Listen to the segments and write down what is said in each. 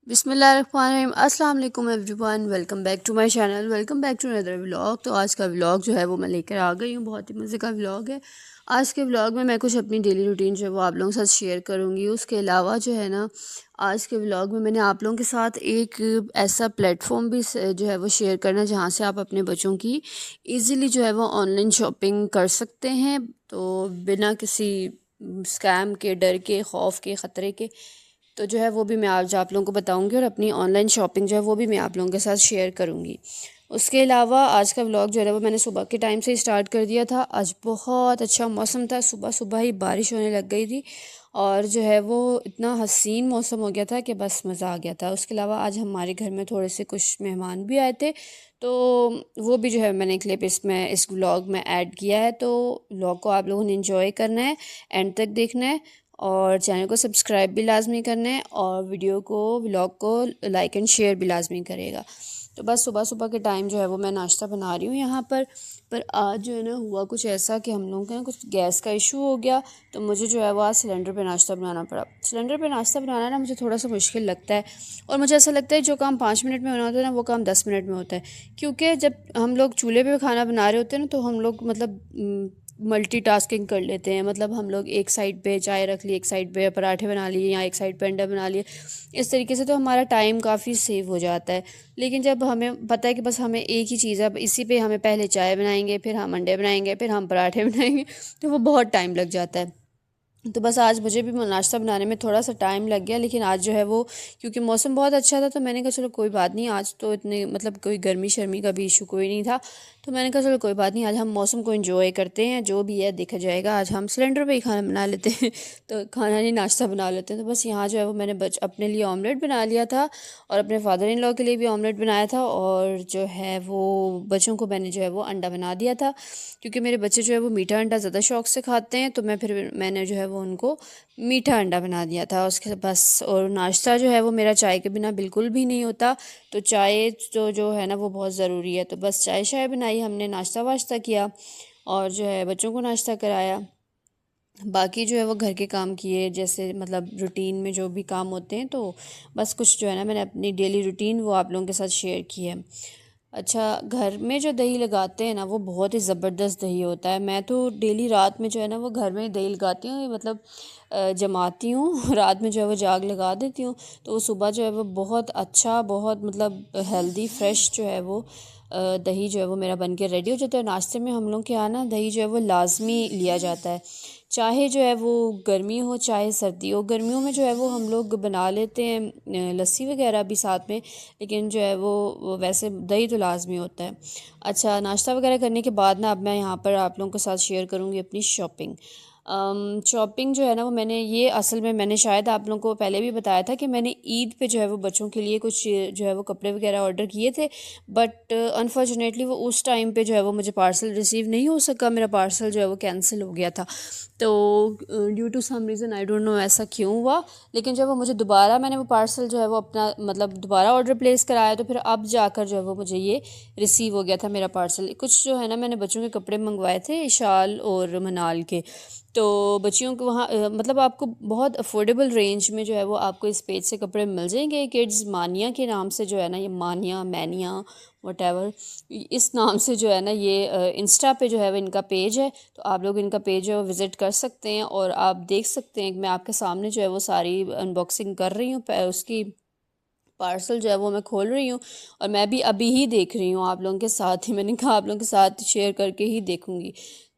बिस्मिल्लाहिर्रहमानिर्रहीम। अस्सलाम वालेकुम everyone, welcome back to my channel, welcome back to another vlog. तो आज का व्लॉग जो है वो मैं लेकर आ गई हूँ, बहुत ही मज़े का व्लॉग है। आज के व्लॉग में मैं कुछ अपनी डेली रूटीन जो है वो आप लोगों के साथ शेयर करूँगी। उसके अलावा जो है ना, आज के व्लॉग में मैंने आप लोगों के साथ एक ऐसा प्लेटफॉर्म भी जो है वो शेयर करना है जहाँ से आप अपने बच्चों की ईज़िली जो है वो ऑनलाइन शॉपिंग कर सकते हैं। तो बिना किसी स्कैम के, डर के, खौफ के, ख़तरे के, तो जो है वो भी मैं आज आप लोगों को बताऊंगी और अपनी ऑनलाइन शॉपिंग जो है वो भी मैं आप लोगों के साथ शेयर करूंगी। उसके अलावा आज का व्लॉग जो है वो मैंने सुबह के टाइम से ही स्टार्ट कर दिया था। आज बहुत अच्छा मौसम था, सुबह सुबह ही बारिश होने लग गई थी और जो है वो इतना हसीन मौसम हो गया था कि बस मज़ा आ गया था। उसके अलावा आज हमारे घर में थोड़े से कुछ मेहमान भी आए थे, तो वो भी जो है मैंने क्लिप इसमें इस व्लॉग में ऐड किया है। तो व्लॉग को आप लोगों ने इन्जॉय करना है, एंड तक देखना है और चैनल को सब्सक्राइब भी लाजमी करना है और वीडियो को, व्लॉग को लाइक एंड शेयर भी लाजमी करेगा। तो बस सुबह सुबह के टाइम जो है वो मैं नाश्ता बना रही हूँ यहाँ पर आज जो है ना हुआ कुछ ऐसा कि हम लोगों के ना कुछ गैस का इशू हो गया, तो मुझे जो है वो आज सिलेंडर पे नाश्ता बनाना पड़ा। सिलेंडर पे नाश्ता बनाना ना मुझे थोड़ा सा मुश्किल लगता है और मुझे ऐसा लगता है जो काम 5 मिनट में होना होता है ना, वो काम 10 मिनट में होता है। क्योंकि जब हम लोग चूल्हे पे खाना बना रहे होते हैं ना, तो हम लोग मतलब मल्टीटास्किंग कर लेते हैं। मतलब हम लोग एक साइड पे चाय रख ली, एक साइड पे पराठे बना लिए, या एक साइड पे अंडा बना लिए। इस तरीके से तो हमारा टाइम काफ़ी सेव हो जाता है। लेकिन जब हमें पता है कि बस हमें एक ही चीज़ है, अब इसी पे हमें पहले चाय बनाएंगे, फिर हम अंडे बनाएंगे, फिर हम पराठे बनाएंगे, तो वो बहुत टाइम लग जाता है। तो बस आज मुझे भी नाश्ता बनाने में थोड़ा सा टाइम लग गया, लेकिन आज जो है वो क्योंकि मौसम बहुत अच्छा था, तो मैंने कहा चलो कोई बात नहीं, आज तो इतने मतलब कोई गर्मी शर्मी का भी इशू कोई नहीं था। तो मैंने कहा चलो कोई बात नहीं, आज हम मौसम को एंजॉय करते हैं, जो भी है देखा जाएगा। आज हम सिलेंडर पे ही खाना बना लेते हैं तो खाना नहीं नाश्ता बना लेते हैं। तो बस यहाँ जो है वो मैंने अपने लिए ऑमलेट बना लिया था और अपने फादर इन लॉ के लिए भी ऑमलेट बनाया था, और जो है वो बच्चों को मैंने जो है वो अंडा बना दिया था। क्योंकि मेरे बच्चे जो है वो मीठा अंडा ज़्यादा शौक से खाते हैं, तो मैंने जो है वो उनको मीठा अंडा बना दिया था। उसके बस, और नाश्ता जो है वो मेरा चाय के बिना बिल्कुल भी नहीं होता, तो चाय तो जो है ना वो बहुत ज़रूरी है। तो बस चाय शाय बनाई हमने, नाश्ता वाश्ता किया और जो है बच्चों को नाश्ता कराया। बाकी जो है वो घर के काम किए, जैसे मतलब रूटीन में जो भी काम होते हैं, तो बस कुछ जो है ना मैंने अपनी डेली रूटीन वो आप लोगों के साथ शेयर की है। अच्छा, घर में जो दही लगाते हैं ना वो बहुत ही ज़बरदस्त दही होता है। मैं तो डेली रात में जो है ना वो घर में ही दही लगाती हूँ, मतलब जमाती हूँ रात में जो है वो जाग लगा देती हूँ, तो वो सुबह जो है वो बहुत अच्छा, बहुत मतलब हेल्दी फ्रेश जो है वो दही जो है वो मेरा बन के रेडी हो जाता है। नाश्ते में हम लोग के यहाँ ना दही जो है वो लाजमी लिया जाता है, चाहे जो है वो गर्मी हो चाहे सर्दी हो। गर्मियों में जो है वो हम लोग बना लेते हैं लस्सी वगैरह भी साथ में, लेकिन जो है वो वैसे दही तो लाजमी होता है। अच्छा, नाश्ता वगैरह करने के बाद ना अब मैं यहाँ पर आप लोगों के साथ शेयर करूँगी अपनी शॉपिंग। शॉपिंग जो है ना वो मैंने, ये असल में मैंने शायद आप लोगों को पहले भी बताया था कि मैंने ईद पे जो है वो बच्चों के लिए कुछ जो है वो कपड़े वगैरह ऑर्डर किए थे, बट अनफॉर्चुनेटली वो उस टाइम पे जो है वो मुझे पार्सल रिसीव नहीं हो सका, मेरा पार्सल जो है वो कैंसिल हो गया था। तो due to some reason, I don't know ऐसा क्यों हुआ, लेकिन जब वो मुझे दोबारा, मैंने वो पार्सल जो है वो अपना मतलब दोबारा ऑर्डर प्लेस कराया, तो फिर अब जाकर जो है वो मुझे ये रिसीव हो गया था मेरा पार्सल। कुछ जो है ना मैंने बच्चों के कपड़े मंगवाए थे इशाल और मनाल के, तो बच्चियों को वहाँ मतलब आपको बहुत अफोर्डेबल रेंज में जो है वो आपको इस पेज से कपड़े मिल जाएंगे। किड्स मानिया के नाम से जो है ना, ये मानिया मैनिया वटेवर, इस नाम से जो है ना ये इंस्टा पे जो है वो इनका पेज है। तो आप लोग इनका पेज जो है वो विज़िट कर सकते हैं और आप देख सकते हैं कि मैं आपके सामने जो है वो सारी अनबॉक्सिंग कर रही हूँ, उसकी पार्सल जो है वो मैं खोल रही हूँ और मैं भी अभी ही देख रही हूँ आप लोगों के साथ ही। मैंने कहा आप लोगों के साथ शेयर करके ही देखूँगी।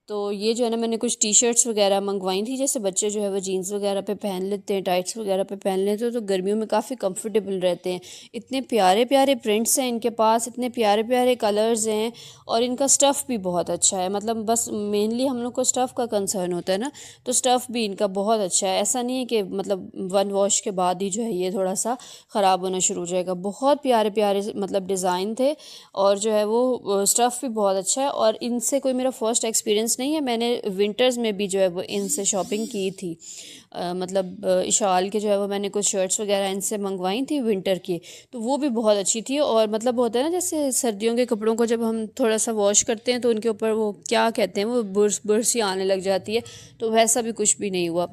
तो ये जो है ना मैंने कुछ टी शर्ट्स वगैरह मंगवाई थी, जैसे बच्चे जो है वो जीन्स वगैरह पे पहन लेते हैं, टाइट्स वगैरह पे पहन लेते हैं, तो गर्मियों में काफ़ी कंफर्टेबल रहते हैं। इतने प्यारे प्यारे प्रिंट्स हैं इनके पास, इतने प्यारे प्यारे कलर्स हैं और इनका स्टफ़ भी बहुत अच्छा है। मतलब बस मेनली हम लोग को स्टफ़ का कंसर्न होता है ना, तो स्टफ़ भी इनका बहुत अच्छा है। ऐसा नहीं है कि मतलब वन वॉश के बाद ही जो है ये थोड़ा सा ख़राब होना शुरू हो जाएगा। बहुत प्यारे प्यारे मतलब डिज़ाइन थे और जो है वो स्टफ़ भी बहुत अच्छा है। और इनसे कोई मेरा फ़र्स्ट एक्सपीरियंस नहीं है, मैंने विंटर्स में भी जो है वो इनसे शॉपिंग की थी। मतलब इशाल के जो है वो मैंने कुछ शर्ट्स वगैरह इनसे मंगवाई थी विंटर की, तो वो भी बहुत अच्छी थी। और मतलब होता है ना जैसे सर्दियों के कपड़ों को जब हम थोड़ा सा वॉश करते हैं तो उनके ऊपर वो क्या कहते हैं, वो बुर्स बुर्स सी आने लग जाती है, तो वैसा भी कुछ भी नहीं हुआ।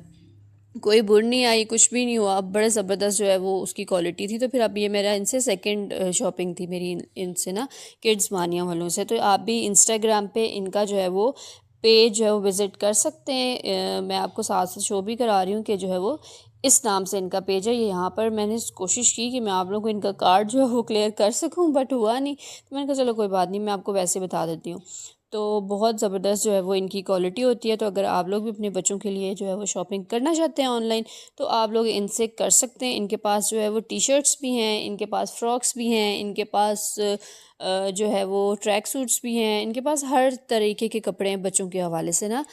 कोई बुर नहीं आई, कुछ भी नहीं हुआ, बड़े ज़बरदस्त जो है वो उसकी क्वालिटी थी। तो फिर अब ये मेरा इनसे सेकंड शॉपिंग थी मेरी इनसे ना, किड्स मानिया वालों से। तो आप भी इंस्टाग्राम पे इनका जो है वो पेज है वो विज़िट कर सकते हैं। मैं आपको साथ साथ शो भी करा रही हूँ कि जो है वो इस नाम से इनका पेज है। ये यहाँ पर मैंने कोशिश की कि मैं आप लोगों को इनका कार्ड जो है वो क्लियर कर सकूँ, बट हुआ नहीं। तो मैंने कहा चलो कोई बात नहीं, मैं आपको वैसे बता देती हूँ। तो बहुत ज़बरदस्त जो है वो इनकी क्वालिटी होती है। तो अगर आप लोग भी अपने बच्चों के लिए जो है वो शॉपिंग करना चाहते हैं ऑनलाइन, तो आप लोग इनसे कर सकते हैं। इनके पास जो है वो टी शर्ट्स भी हैं, इनके पास फ्रॉक्स भी हैं, इनके पास जो है वो ट्रैक सूट्स भी हैं, इनके पास हर तरीके के कपड़े हैं बच्चों के हवाले से ना।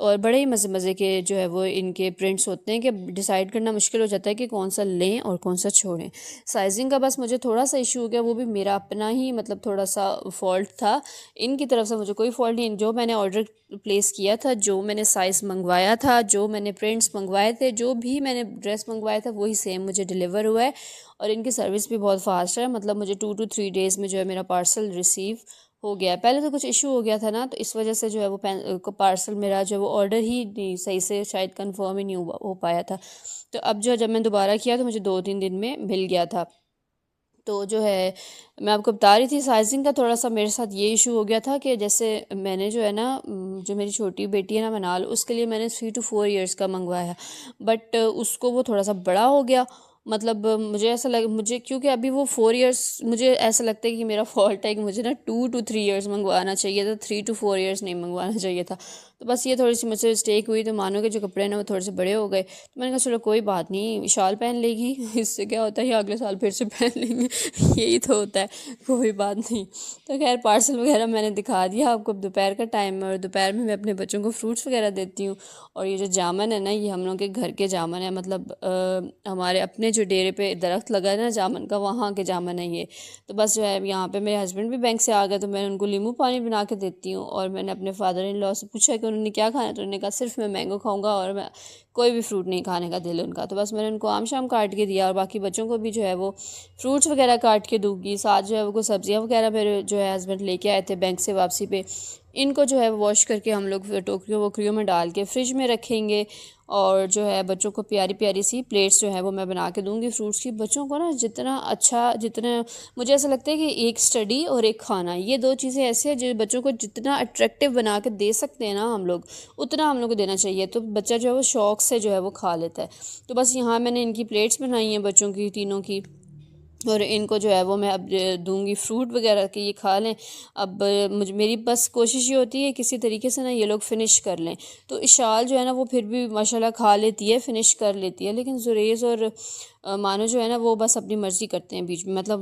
और बड़े ही मज़े मज़े के जो है वो इनके प्रिंट्स होते हैं कि डिसाइड करना मुश्किल हो जाता है कि कौन सा लें और कौन सा छोड़ें। साइजिंग का बस मुझे थोड़ा सा इशू हो गया, वो भी मेरा अपना ही मतलब थोड़ा सा फॉल्ट था। इनकी तरफ से मुझे कोई फॉल्ट नहीं। जो मैंने ऑर्डर प्लेस किया था, जो मैंने साइज़ मंगवाया था, जो मैंने प्रिंट्स मंगवाए थे, जो भी मैंने ड्रेस मंगवाया था, वही सेम मुझे डिलीवर हुआ है। और इनकी सर्विस भी बहुत फास्ट है, मतलब मुझे 2 to 3 डेज़ में जो है मेरा पार्सल रिसीव हो गया। पहले तो कुछ इशू हो गया था ना, तो इस वजह से जो है वो पार्सल मेरा जो है वो ऑर्डर ही नहीं सही से शायद कंफर्म ही नहीं हो पाया था। तो अब जो है जब मैं दोबारा किया तो मुझे 2-3 दिन में मिल गया था। तो जो है मैं आपको बता रही थी, साइजिंग का थोड़ा सा मेरे साथ ये इशू हो गया था कि जैसे मैंने जो है ना जो मेरी छोटी बेटी है ना मनाल, उसके लिए मैंने 3 to 4 years का मंगवाया, बट उसको वो थोड़ा सा बड़ा हो गया। मतलब मुझे ऐसा लग मुझे क्योंकि अभी वो 4 years, मुझे ऐसा लगता है कि मेरा फॉल्ट है कि मुझे ना 2 to 3 years मंगवाना चाहिए था, 3 to 4 years नहीं मंगवाना चाहिए था। तो बस ये थोड़ी सी मुझसे मिस्टेक हुई। तो मानो कि जो कपड़े ना वो थोड़े से बड़े हो गए। तो मैंने कहा चलो कोई बात नहीं, शाल पहन लेगी इससे क्या होता है, अगले साल फिर से पहन लेंगे यही तो होता है, कोई बात नहीं। तो खैर पार्सल वगैरह मैंने दिखा दिया आपको। दोपहर का टाइम है और दोपहर में मैं अपने बच्चों को फ्रूट्स वगैरह देती हूँ। और ये जो जामुन है ना, ये हम लोग के घर के जामुन है, मतलब हमारे अपने जो डेरे पे दरख्त लगा है ना जामुन का, वहाँ के जामुन है ये। तो बस जो है यहाँ पे मेरे हस्बैंड भी बैंक से आ गए, तो मैंने उनको नींबू पानी बना के देती हूँ। और मैंने अपने फादर इन लॉ से पूछा कि उन्होंने क्या खाना है, तो उन्होंने कहा सिर्फ मैं मैंगो खाऊंगा और मैं कोई भी फ्रूट नहीं खाने का दिल उनका। तो बस मैंने उनको आम शाम काट के दिया और बाकी बच्चों को भी जो है वो फ्रूट्स वगैरह काट के दूंगी। साथ जो है वो कुछ सब्जियां वगैरह मेरे जो है हस्बैंड लेके आए थे बैंक से वापसी पे, इनको जो है वॉश करके हम लोग टोकरियों वोकरियों में डाल के फ्रिज में रखेंगे। और जो है बच्चों को प्यारी प्यारी सी प्लेट्स जो है वो मैं बना के दूंगी फ्रूट्स की। बच्चों को ना जितना अच्छा, जितना मुझे ऐसा लगता है कि एक स्टडी और एक खाना, ये दो चीज़ें ऐसी हैं जो बच्चों को जितना अट्रैक्टिव बना के दे सकते हैं ना हम लोग, उतना हम लोग को देना चाहिए। तो बच्चा जो है वो शौक से जो है वो खा लेता है। तो बस यहाँ मैंने इनकी प्लेट्स बनाई हैं बच्चों की, तीनों की। और इनको जो है वो मैं अब दूंगी फ्रूट वगैरह कि ये खा लें। अब मुझे मेरी बस कोशिश ये होती है किसी तरीके से ना ये लोग फिनिश कर लें। तो इशाल जो है ना वो फिर भी माशाल्लाह खा लेती है, फिनिश कर लेती है। लेकिन जुरेज़ और मानो जो है ना वो बस अपनी मर्ज़ी करते हैं बीच में, मतलब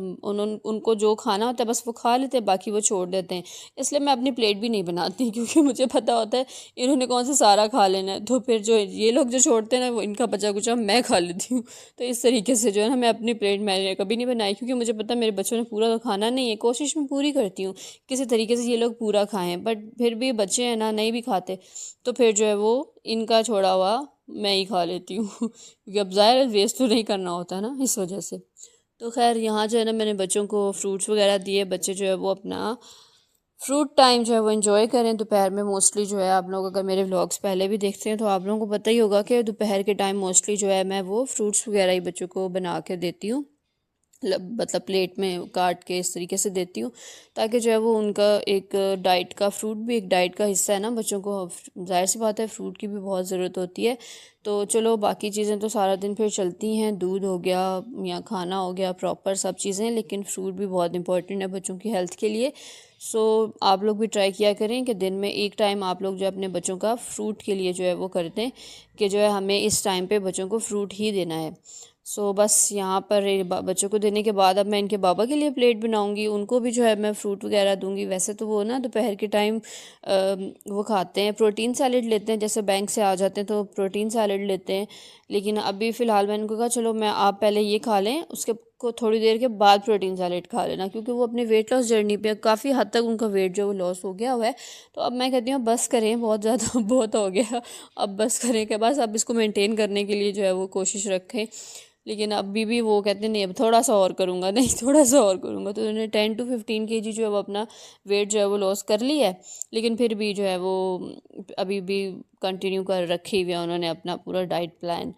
उनको जो खाना होता है बस वो खा लेते हैं, बाकी वो छोड़ देते हैं। इसलिए मैं अपनी प्लेट भी नहीं बनाती क्योंकि मुझे पता होता है इन्होंने कौन सा सारा खा लेना है। तो फिर जो ये लोग जो छोड़ते हैं ना वो इनका बचा कुचा मैं खा लेती हूँ। तो इस तरीके से जो है ना मैं अपनी प्लेट मैंने कभी नहीं बनाई, क्योंकि मुझे पता है मेरे बच्चों ने पूरा तो खाना नहीं है। कोशिश मैं पूरी करती हूँ किसी तरीके से ये लोग पूरा खाएं, बट फिर भी बच्चे हैं ना, नहीं भी खाते। तो फिर जो है वो इनका छोड़ा हुआ मैं ही खा लेती हूँ क्योंकि अब ज़ाहिर वेस्ट तो नहीं करना होता ना, इस वजह से। तो खैर यहाँ जो है ना मैंने बच्चों को फ्रूट्स वगैरह दिए। बच्चे जो है वो अपना फ्रूट टाइम जो है वो एंजॉय करें। दोपहर में मोस्टली जो है आप लोग अगर मेरे व्लॉग्स पहले भी देखते हैं तो आप लोगों को पता ही होगा कि दोपहर के टाइम मोस्टली जो है मैं वो फ्रूट्स वगैरह ही बच्चों को बना के देती हूँ। मतलब प्लेट में काट के इस तरीके से देती हूँ ताकि जो है वो उनका एक डाइट का, फ्रूट भी एक डाइट का हिस्सा है ना बच्चों को, जाहिर सी बात है फ्रूट की भी बहुत ज़रूरत होती है। तो चलो बाकी चीज़ें तो सारा दिन फिर चलती हैं, दूध हो गया या खाना हो गया प्रॉपर सब चीज़ें, लेकिन फ्रूट भी बहुत इंपॉर्टेंट है बच्चों की हेल्थ के लिए। सो आप लोग भी ट्राई किया करें कि दिन में एक टाइम आप लोग जो है अपने बच्चों का फ्रूट के लिए जो है वो कर दें कि जो है हमें इस टाइम पे बच्चों को फ्रूट ही देना है। सो बस यहाँ पर बच्चों को देने के बाद अब मैं इनके बाबा के लिए प्लेट बनाऊंगी, उनको भी जो है मैं फ्रूट वगैरह दूंगी। वैसे तो वो ना दोपहर के टाइम वो खाते हैं, प्रोटीन सैलेड लेते हैं, जैसे बैंक से आ जाते हैं तो प्रोटीन सैलेड लेते हैं। लेकिन अभी फ़िलहाल मैंने उनको कहा चलो मैं आप पहले ये खा लें, उसके को थोड़ी देर के बाद प्रोटीन सैलेड खा लेना, क्योंकि वो अपने वेट लॉस जर्नी पे काफ़ी हद तक उनका वेट जो वो लॉस हो गया हुआ है। तो अब मैं कहती हूँ बस करें, बहुत ज़्यादा बहुत हो गया, अब बस करें के बस अब इसको मेंटेन करने के लिए जो है वो कोशिश रखें। लेकिन अभी भी वो कहते नहीं अब थोड़ा सा और करूँगा, नहीं थोड़ा सा और करूँगा। तो उन्होंने 10 to 15 kg जो है वो अपना वेट जो है वो लॉस कर लिया है, लेकिन फिर भी जो है वो अभी भी कंटिन्यू कर रखी हुई है उन्होंने अपना पूरा डाइट प्लान।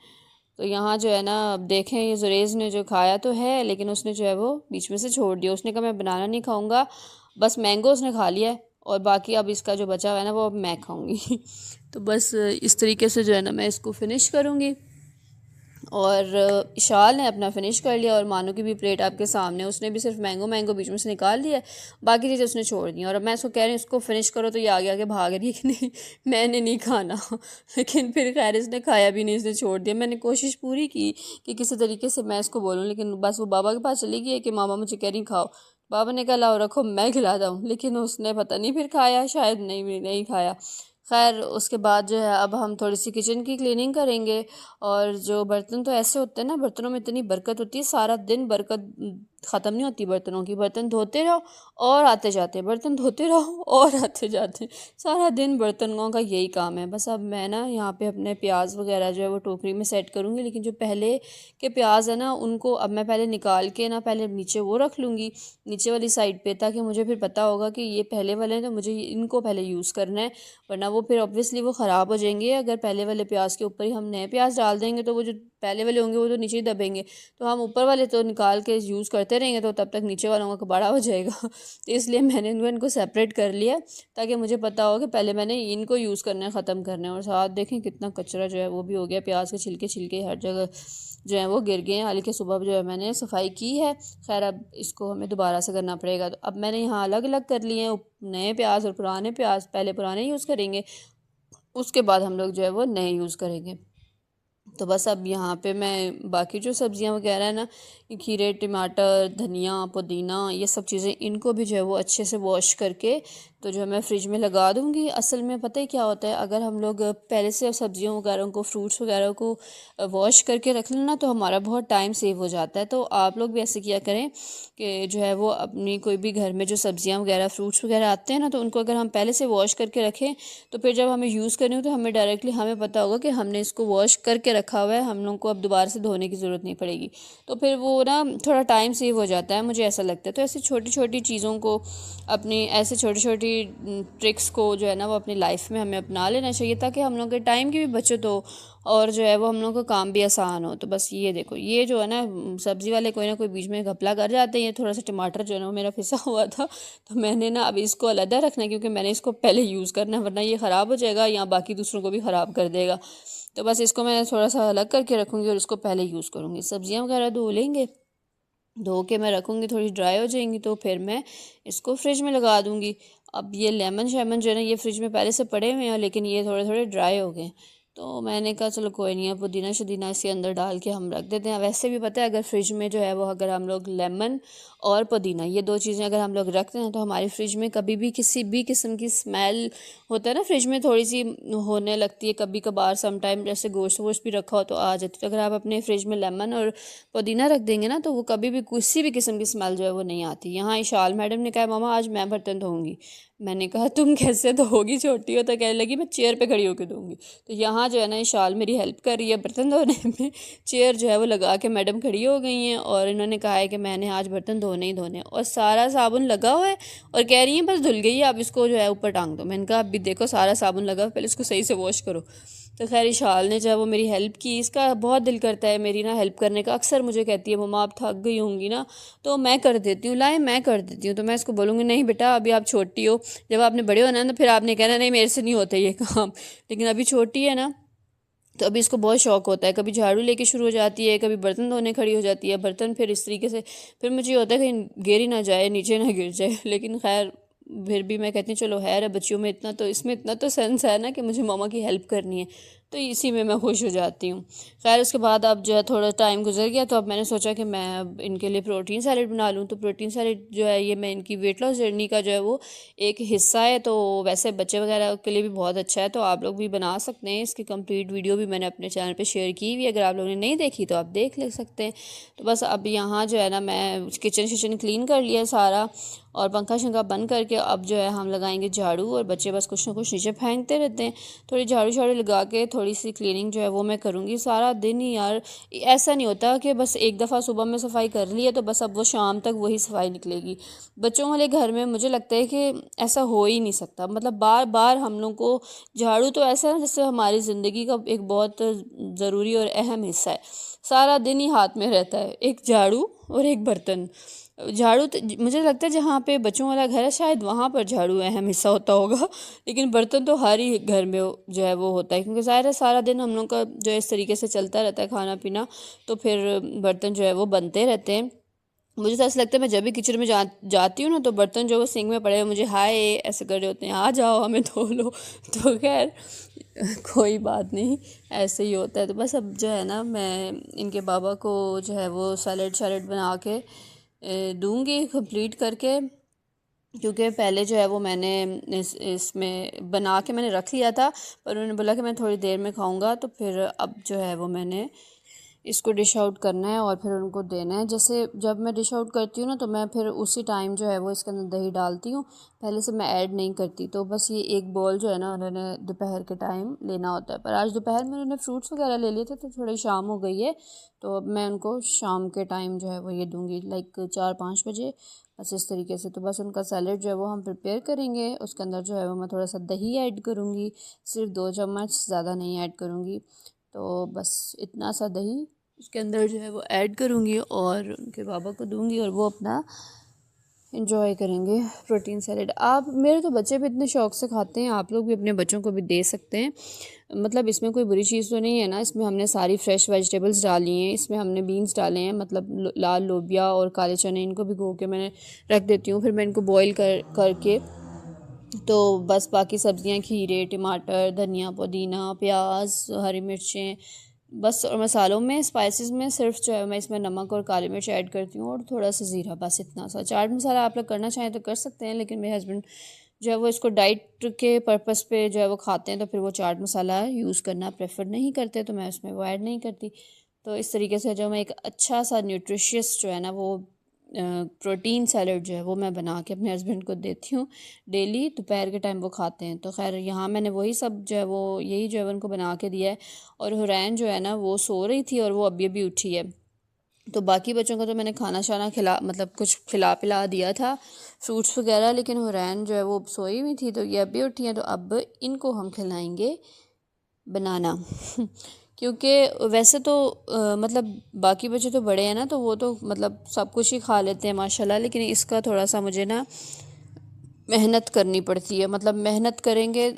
तो यहाँ जो है ना, अब देखें ये जुरेज़ ने जो खाया तो है, लेकिन उसने जो है वो बीच में से छोड़ दिया। उसने कहा मैं बनाना नहीं खाऊंगा, बस मैंगो उसने खा लिया है और बाकी अब इसका जो बचा हुआ है ना वो अब मैं खाऊंगी। तो बस इस तरीके से जो है ना मैं इसको फ़िनिश करूँगी। और इशाल ने अपना फ़िनिश कर लिया और मानो की भी प्लेट आपके सामने, उसने भी सिर्फ मैंगो बीच में से निकाल दिया, बाकी चीज़ें उसने छोड़ दी। और अब मैं उसको कह रही हूँ इसको फ़िनिश करो, तो ये आगे आगे भाग रही है कि नहीं मैंने नहीं खाना। लेकिन फिर खैर इसने खाया भी नहीं, इसने छोड़ दिया। मैंने कोशिश पूरी की कि किसी तरीके से मैं इसको बोलूँ, लेकिन बस वो बाबा के पास चली गई है कि मामा मुझे कह रही खाओ। बाबा ने कहा लाओ रखो मैं खिलाता हूँ, लेकिन उसने पता नहीं फिर खाया, शायद नहीं खाया। खैर उसके बाद जो है अब हम थोड़ी सी किचन की क्लीनिंग करेंगे। और जो बर्तन तो ऐसे होते हैं ना, बर्तनों में इतनी बरकत होती है, सारा दिन बरकत ख़त्म नहीं होती बर्तनों की। बर्तन धोते रहो और आते जाते, बर्तन धोते रहो और आते जाते, सारा दिन बर्तनों का यही काम है। बस अब मैं ना यहाँ पे अपने प्याज वगैरह जो है वो टोकरी में सेट करूँगी, लेकिन जो पहले के प्याज है ना उनको अब मैं पहले निकाल के ना पहले नीचे वो रख लूँगी, नीचे वाली साइड पे, ताकि मुझे फिर पता होगा कि ये पहले वाले हैं तो मुझे इनको पहले यूज़ करना है, वरना वो फिर ऑब्वियसली वो ख़राब हो जाएंगे। अगर पहले वाले प्याज के ऊपर ही हम नए प्याज डाल देंगे तो वो जो पहले वाले होंगे वो तो नीचे ही दबेंगे, तो हम ऊपर वाले तो निकाल के यूज़ करते रहेंगे तो तब तक नीचे वालों का बड़ा हो जाएगा। तो इसलिए मैंने इनको सेपरेट कर लिया, ताकि मुझे पता हो कि पहले मैंने इनको यूज़ करना है, ख़त्म करना है। और साथ देखें कितना कचरा जो है वो भी हो गया, प्याज के छिलके छिलके हर जगह जो है वो गिर गए हैं, हालांकि सुबह जो है मैंने सफाई की है। खैर अब इसको हमें दोबारा से करना पड़ेगा। तो अब मैंने यहाँ अलग अलग कर लिए हैं नए प्याज और पुराने प्याज, पहले पुराने यूज़ करेंगे, उसके बाद हम लोग जो है वो नए यूज़ करेंगे। तो बस अब यहाँ पे मैं बाकी जो सब्ज़ियाँ वगैरह है ना, खीरे टमाटर धनिया पुदीना ये सब चीज़ें, इनको भी जो है वो अच्छे से वॉश करके तो जो है मैं फ्रिज में लगा दूँगी। असल में पता है क्या होता है, अगर हम लोग पहले से सब्जियों वगैरह को फ्रूट्स वगैरह को वॉश करके रख लें ना, तो हमारा बहुत टाइम सेव हो जाता है। तो आप लोग भी ऐसे किया करें कि जो है वो अपनी कोई भी घर में जो सब्जियां वगैरह फ्रूट्स वगैरह आते हैं ना, तो उनको अगर हम पहले से वॉश करके रखें तो फिर जब हमें यूज़ करनी हो तो हमें डायरेक्टली हमें पता होगा कि हमने इसको वॉश करके रखा हुआ है, हम लोग को अब दोबारा से धोने की ज़रूरत नहीं पड़ेगी। तो फिर वो ना थोड़ा टाइम सेव हो जाता है, मुझे ऐसा लगता है। तो ऐसी छोटी छोटी चीज़ों को अपनी, ऐसे छोटी छोटी ट्रिक्स को जो है ना वो अपनी लाइफ में हमें अपना लेना चाहिए, ताकि हम लोग के टाइम की भी बचत हो और जो है वो हम लोग का काम भी आसान हो। तो बस ये देखो, ये जो है ना सब्ज़ी वाले कोई ना कोई बीच में घपला कर जाते हैं। ये थोड़ा सा टमाटर जो है ना वो मेरा फिसा हुआ था, तो मैंने ना अब इसको अलग रखना है, क्योंकि मैंने इसको पहले यूज़ करना है, वरना ये ख़राब हो जाएगा या बाकी दूसरों को भी ख़राब कर देगा। तो बस इसको मैं थोड़ा सा अलग करके रखूँगी और इसको पहले यूज़ करूँगी। सब्ज़ियाँ वगैरह धो लेंगे, धो के मैं रखूँगी, थोड़ी ड्राई हो जाएंगी तो फिर मैं इसको फ्रिज में लगा दूँगी। अब ये लेमन शेमन जो है ना ये फ्रिज में पहले से पड़े हुए हैं, लेकिन ये थोड़े थोड़े ड्राई हो गए, तो मैंने कहा चलो कोई नहीं है, पुदीना शुदीना इसके अंदर डाल के हम रख देते हैं। वैसे भी पता है अगर फ्रिज में जो है वो अगर हम लोग लेमन और पुदीना ये दो चीज़ें अगर हम लोग रखते हैं तो हमारी फ्रिज में कभी भी किसी भी किस्म की स्मेल होता है ना, फ्रिज में थोड़ी सी होने लगती है कभी कभार, सम टाइम जैसे गोश्त वोश्त भी रखा हो तो आ जाती है। तो अगर आप अपने फ्रिज में लेमन और पुदीना रख देंगे ना तो वो कभी भी किसी भी किस्म की स्मेल जो है वो नहीं आती। यहाँ इशाल मैडम ने कहा मामा आज मैं बर्तन धोऊंगी। मैंने कहा तुम कैसे धोगी, छोटी हो, तो कहने लगी मैं चेयर पे खड़ी होकर धोऊंगी। तो यहाँ जो है ना इशाल मेरी हेल्प कर रही है बर्तन धोने में। चेयर जो है वो लगा के मैडम खड़ी हो गई हैं और इन्होंने कहा है कि मैंने आज बर्तन धोने ही धोने, और सारा साबुन लगा हुआ है और कह रही है बस धुल गई है, अब इसको जो है ऊपर टांग दो। मैंने कहा अभी देखो सारा साबुन लगा, पहले इसको सही से वॉश करो। तो खैर इशाल ने जो है वो मेरी हेल्प की। इसका बहुत दिल करता है मेरी ना हेल्प करने का, अक्सर मुझे कहती है मम्मा आप थक गई होंगी ना, तो मैं कर देती हूँ, लाए मैं कर देती हूँ। तो मैं इसको बोलूँगी नहीं बेटा अभी आप छोटी हो, जब आपने बड़े होना है तो फिर आपने कहना नहीं मेरे से नहीं होता ये काम, लेकिन अभी छोटी है ना तो अभी इसको बहुत शौक होता है, कभी झाड़ू लेके शुरू हो जाती है, कभी बर्तन धोने खड़ी हो जाती है। बर्तन फिर इस तरीके से फिर मुझे ये होता है कहीं गिर ही ना जाए, नीचे ना गिर जाए, लेकिन खैर फिर भी मैं कहती हूँ चलो है बच्चियों में इतना तो, इसमें इतना तो सेंस है ना कि मुझे मामा की हेल्प करनी है, तो इसी में मैं खुश हो जाती हूँ। खैर उसके बाद अब जो है थोड़ा टाइम गुजर गया, तो अब मैंने सोचा कि मैं अब इनके लिए प्रोटीन सैलेड बना लूँ। तो प्रोटीन सैलेड जो है ये मैं इनकी वेट लॉस जर्नी का जो है वो एक हिस्सा है, तो वैसे बच्चे वगैरह के लिए भी बहुत अच्छा है, तो आप लोग भी बना सकते हैं। इसकी कंप्लीट वीडियो भी मैंने अपने चैनल पे शेयर की हुई, अगर आप लोगों ने नहीं देखी तो आप देख ले सकते हैं। तो बस अब यहाँ जो है ना मैं किचन शिचन क्लीन कर लिया सारा और पंखा शंखा बंद करके अब जो है हम लगाएंगे झाड़ू, और बच्चे बस कुछ ना कुछ नीचे फेंकते रहते हैं। थोड़ी झाड़ू झाड़ू लगा के थोड़ी सी क्लीनिंग जो है वो मैं करूँगी सारा दिन ही यार। ऐसा नहीं होता कि बस एक दफ़ा सुबह में सफाई कर ली है तो बस अब वो शाम तक वही सफाई निकलेगी। बच्चों वाले घर में मुझे लगता है कि ऐसा हो ही नहीं सकता, मतलब बार बार हम लोग को झाड़ू तो ऐसा है ना जैसे हमारी ज़िंदगी का एक बहुत ज़रूरी और अहम हिस्सा है। सारा दिन ही हाथ में रहता है एक झाड़ू और एक बर्तन। झाड़ू तो मुझे लगता है जहाँ पे बच्चों वाला घर है शायद वहाँ पर झाड़ू अहम हिस्सा होता होगा, लेकिन बर्तन तो हर ही घर में जो है वो होता है, क्योंकि ज़ाहिर है सारा दिन हम लोग का जो इस तरीके से चलता रहता है खाना पीना, तो फिर बर्तन जो है वो बनते रहते हैं। मुझे तो ऐसा लगता है मैं जब भी किचन में जाती हूँ ना तो बर्तन जो वो सिंक में पड़े हुए मुझे हाय ऐसे कर रहे होते हैं, आ जाओ हमें धो लो। तो खैर कोई बात नहीं, ऐसे ही होता है। तो बस अब जो है ना मैं इनके बाबा को जो है वो सैलेड शैलेड बना के दूंगी कंप्लीट करके, क्योंकि पहले जो है वो मैंने इसमें बना के मैंने रख लिया था, पर उन्होंने बोला कि मैं थोड़ी देर में खाऊंगा, तो फिर अब जो है वो मैंने इसको डिश आउट करना है और फिर उनको देना है। जैसे जब मैं डिश आउट करती हूँ ना तो मैं फिर उसी टाइम जो है वो इसके अंदर दही डालती हूँ, पहले से मैं ऐड नहीं करती। तो बस ये एक बॉल जो है ना उन्होंने दोपहर के टाइम लेना होता है, पर आज दोपहर में उन्होंने फ्रूट्स वगैरह ले लिए थे तो थोड़ी शाम हो गई है, तो अब मैं उनको शाम के टाइम जो है वो ये दूँगी लाइक 4-5 बजे, बस इस तरीके से। तो बस उनका सैलेड जो है वो हम प्रिपेयर करेंगे, उसके अंदर जो है वो मैं थोड़ा सा दही ऐड करूँगी, सिर्फ 2 चम्मच, ज़्यादा नहीं ऐड करूँगी। तो बस इतना सा दही उसके अंदर जो है वो ऐड करूँगी और उनके बाबा को दूँगी और वो अपना एंजॉय करेंगे प्रोटीन सैलेड। आप मेरे तो बच्चे भी इतने शौक़ से खाते हैं, आप लोग भी अपने बच्चों को भी दे सकते हैं। मतलब इसमें कोई बुरी चीज़ तो नहीं है ना, इसमें हमने सारी फ्रेश वेजिटेबल्स डाली हैं, इसमें हमने बीन्स डाले हैं, मतलब लाल लोबिया और काले चने, इनको भिगो के मैंने रख देती हूँ, फिर मैं इनको बॉईल करके तो बस बाकी सब्ज़ियाँ खीरे, टमाटर, धनिया, पुदीना, प्याज, हरी मिर्चें, बस। और मसालों में स्पाइसेस में सिर्फ जो है मैं इसमें नमक और काली मिर्च ऐड करती हूँ और थोड़ा सा ज़ीरा, बस इतना सा। चाट मसाला आप लोग करना चाहें तो कर सकते हैं, लेकिन मेरे हस्बैंड जो है वो इसको डाइट के पर्पस पे जो है वो खाते हैं, तो फिर वो चाट मसाला यूज़ करना प्रेफर नहीं करते, तो मैं उसमें वो ऐड नहीं करती। तो इस तरीके से जो मैं एक अच्छा सा न्यूट्रिशियस जो है ना वो प्रोटीन सैलड जो है वो मैं बना के अपने हस्बैंड को देती हूँ डेली, दोपहर के टाइम वो खाते हैं। तो खैर यहाँ मैंने वही सब जो है वो यही जो है उनको बना के दिया है। और हुरैन जो है ना वो सो रही थी और वो अभी अभी उठी है, तो बाकी बच्चों को तो मैंने खाना शाना खिला मतलब कुछ खिला पिला दिया था, फ्रूट्स वगैरह, लेकिन हुरैन जो है वो सोई हुई थी तो ये अभी उठी है, तो अब इनको हम खिलाएंगे बनाना। क्योंकि वैसे तो मतलब बाकी बच्चे तो बड़े हैं ना तो वो तो मतलब सब कुछ ही खा लेते हैं माशाल्लाह, लेकिन इसका थोड़ा सा मुझे ना मेहनत करनी पड़ती है, मतलब मेहनत करेंगे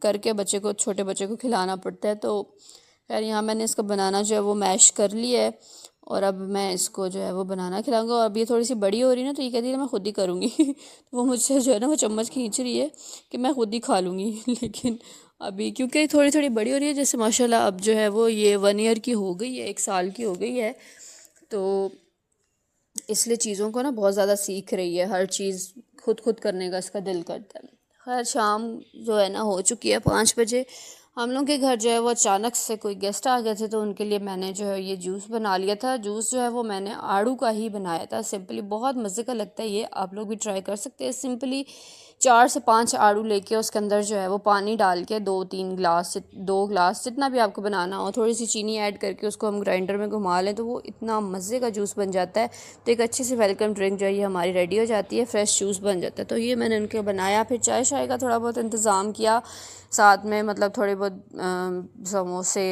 करके बच्चे को, छोटे बच्चे को खिलाना पड़ता है। तो खैर यहाँ मैंने इसका बनाना जो है वो मैश कर लिया है और अब मैं इसको जो है वो बनाना खिलाऊंगा। और अब ये थोड़ी सी बड़ी हो रही है ना तो ये कहती है मैं खुद ही करूँगी। तो वो मुझसे जो है ना वो चम्मच खींच रही है कि मैं खुद ही खा लूँगी। लेकिन अभी क्योंकि थोड़ी थोड़ी बड़ी हो रही है, जैसे माशाल्लाह अब जो है वो ये 1 ईयर की हो गई है, 1 साल की हो गई है, तो इसलिए चीज़ों को ना बहुत ज़्यादा सीख रही है, हर चीज़ खुद करने का इसका दिल करता है। खैर शाम जो है ना हो चुकी है 5 बजे। हम लोग के घर जो है वो अचानक से कोई गेस्ट आ गए थे, तो उनके लिए मैंने जो है ये जूस बना लिया था। जूस जो है वो मैंने आड़ू का ही बनाया था, सिंपली, बहुत मज़े का लगता है ये, आप लोग भी ट्राई कर सकते हैं। सिंपली 4 से 5 आड़ू लेके उसके अंदर जो है वो पानी डाल के 2-3 गिलास, 2 गिलास जितना भी आपको बनाना हो, थोड़ी सी चीनी ऐड करके उसको हम ग्राइंडर में घुमा लें तो वो इतना मज़े का जूस बन जाता है। तो एक अच्छी सी वेलकम ड्रिंक जो है ये हमारी रेडी हो जाती है, फ्रेश जूस बन जाता है। तो ये मैंने उनके बनाया, फिर चाय शाय का थोड़ा बहुत इंतज़ाम किया साथ में, मतलब थोड़े बहुत समोसे,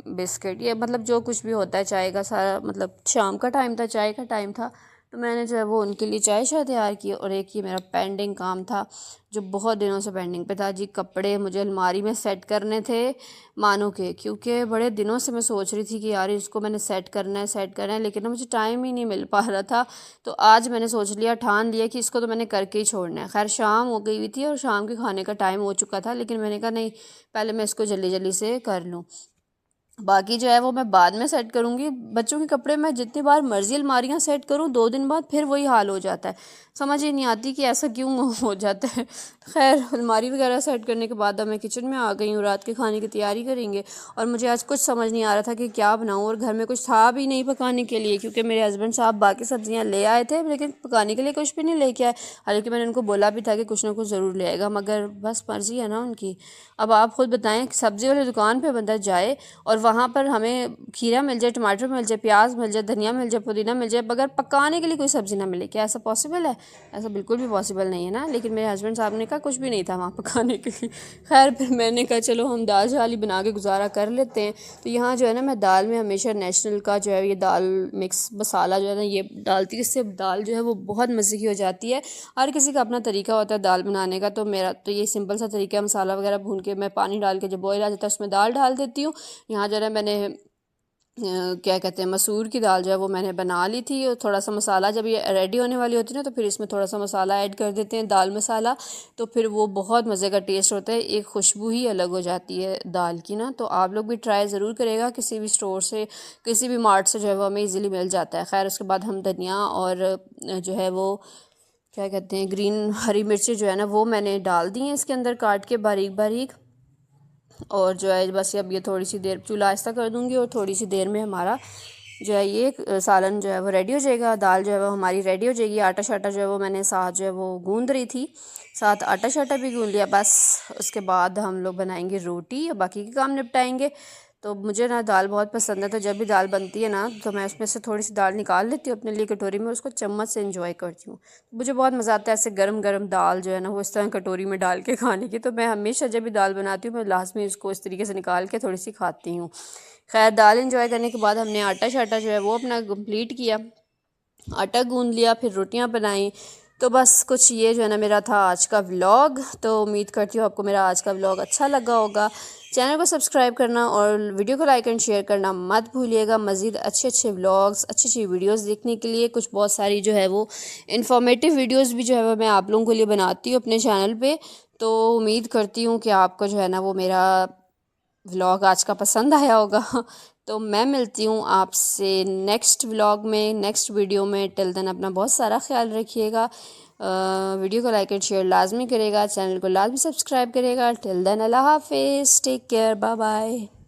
बिस्किट, ये मतलब जो कुछ भी होता है चाय का सारा, मतलब शाम का टाइम था, चाय का टाइम था, तो मैंने जो है वो उनके लिए चाय शाय तैयार की। और एक ये मेरा पेंडिंग काम था जो बहुत दिनों से पेंडिंग पे था जी, कपड़े मुझे अलमारी में सेट करने थे मानो के, क्योंकि बड़े दिनों से मैं सोच रही थी कि यार इसको मैंने सेट करना है, लेकिन ना मुझे टाइम ही नहीं मिल पा रहा था। तो आज मैंने सोच लिया, ठान लिया कि इसको तो मैंने करके ही छोड़ना है। खैर शाम हो गई हुई थी और शाम के खाने का टाइम हो चुका था, लेकिन मैंने कहा नहीं, पहले मैं इसको जल्दी जल्दी से कर लूँ। बाकी जो है वो मैं बाद में सेट करूँगी। बच्चों के कपड़े मैं जितनी बार मर्ज़ी अलमारियाँ सेट करूँ 2 दिन बाद फिर वही हाल हो जाता है। समझ ही नहीं आती कि ऐसा क्यों हो जाता है। खैर अलमारी वगैरह सेट करने के बाद अब मैं किचन में आ गई हूँ, रात के खाने की तैयारी करेंगे। और मुझे आज कुछ समझ नहीं आ रहा था कि क्या बनाऊँ, और घर में कुछ था भी नहीं पकाने के लिए, क्योंकि मेरे हस्बैंड साहब बाकी सब्ज़ियाँ ले आए थे लेकिन पकाने के लिए कुछ भी नहीं लेके आए। हालाँकि मैंने उनको बोला भी था कि कुछ ना कुछ ज़रूर ले आएगा, मगर बस मर्ज़ी है ना उनकी। अब आप खुद बताएं कि सब्ज़ी वाली दुकान पे बंदा जाए और वहाँ पर हमें खीरा मिल जाए, टमाटर मिल जाए, प्याज मिल जाए, धनिया मिल जाए, पुदीना मिल जाए, मगर पकाने के लिए कोई सब्ज़ी ना मिले, क्या ऐसा पॉसिबल है? ऐसा बिल्कुल भी पॉसिबल नहीं है ना। लेकिन मेरे हस्बैंड साहब ने कहा कुछ भी नहीं था वहाँ पकाने के लिए। खैर फिर मैंने कहा चलो हम दाल चावल ही बना के गुजारा कर लेते हैं। तो यहाँ जो है ना, मैं दाल में हमेशा नेशनल का जो है ये दाल मिक्स मसाला जो है ना ये डालती हूँ, इससे दाल जो है वो बहुत मज़े की हो जाती है। हर किसी का अपना तरीका होता है दाल बनाने का, तो मेरा तो ये सिंपल सा तरीका है। मसाला वगैरह भून के मैं पानी डाल के जब बॉयल आ जाता है उसमें दाल डाल देती हूँ। यहाँ जो है मैंने क्या कहते हैं मसूर की दाल जो है वो मैंने बना ली थी, और थोड़ा सा मसाला जब ये रेडी होने वाली होती है ना तो फिर इसमें थोड़ा सा मसाला ऐड कर देते हैं, दाल मसाला। तो फिर वो बहुत मज़े का टेस्ट होता है, एक खुशबू ही अलग हो जाती है दाल की ना। तो आप लोग भी ट्राई ज़रूर करेगा, किसी भी स्टोर से किसी भी मार्ट से जो है वो हमें ईज़िली मिल जाता है। खैर उसके बाद हम धनिया और जो है वो क्या कहते हैं ग्रीन हरी मिर्ची जो है ना वो मैंने डाल दी हैं इसके अंदर काट के बारीक बारीक। और जो है बस अब ये थोड़ी सी देर चूल्हा आहिस्ता कर दूँगी और थोड़ी सी देर में हमारा जो है ये सालन जो है वो रेडी हो जाएगा, दाल जो है वो हमारी रेडी हो जाएगी। आटा शाटा जो है वो मैंने साथ जो है वो गूँध रही थी, साथ आटा शाटा भी गूँध लिया। बस उसके बाद हम लोग बनाएंगे रोटी और बाकी के काम निपटाएंगे। तो मुझे ना दाल बहुत पसंद है, तो जब भी दाल बनती है ना तो मैं उसमें से थोड़ी सी दाल निकाल लेती हूँ अपने लिए कटोरी में, उसको चम्मच से इंजॉय करती हूँ। मुझे बहुत मज़ा आता है ऐसे गरम गरम दाल जो है ना वो इस तरह कटोरी में डाल के खाने की। तो मैं हमेशा जब भी दाल बनाती हूँ मैं लाजमी उसको इस तरीके से निकाल के थोड़ी सी खाती हूँ। खैर दाल इंजॉय करने के बाद हमने आटा शाटा जो है वो अपना कंप्लीट किया, आटा गूँध लिया, फिर रोटियां बनाई। तो बस कुछ ये जो है ना मेरा था आज का व्लॉग। तो उम्मीद करती हूँ आपको मेरा आज का व्लॉग अच्छा लगा होगा। चैनल को सब्सक्राइब करना और वीडियो को लाइक एंड शेयर करना मत भूलिएगा। मज़ीद अच्छे अच्छे व्लॉग्स अच्छी अच्छी वीडियोस देखने के लिए कुछ बहुत सारी जो है वो इन्फॉर्मेटिव वीडियोस भी जो है वो मैं आप लोगों के लिए बनाती हूँ अपने चैनल पे। तो उम्मीद करती हूँ कि आपको जो है ना वो मेरा व्लॉग आज का पसंद आया होगा। तो मैं मिलती हूँ आपसे नेक्स्ट व्लॉग में, नेक्स्ट वीडियो में। टिल देन अपना बहुत सारा ख्याल रखिएगा। वीडियो को लाइक एंड शेयर लाजमी करेगा, चैनल को लाजमी सब्सक्राइब करेगा। टिल देन अल्लाह हाफिज़, टेक केयर, बाय बाय।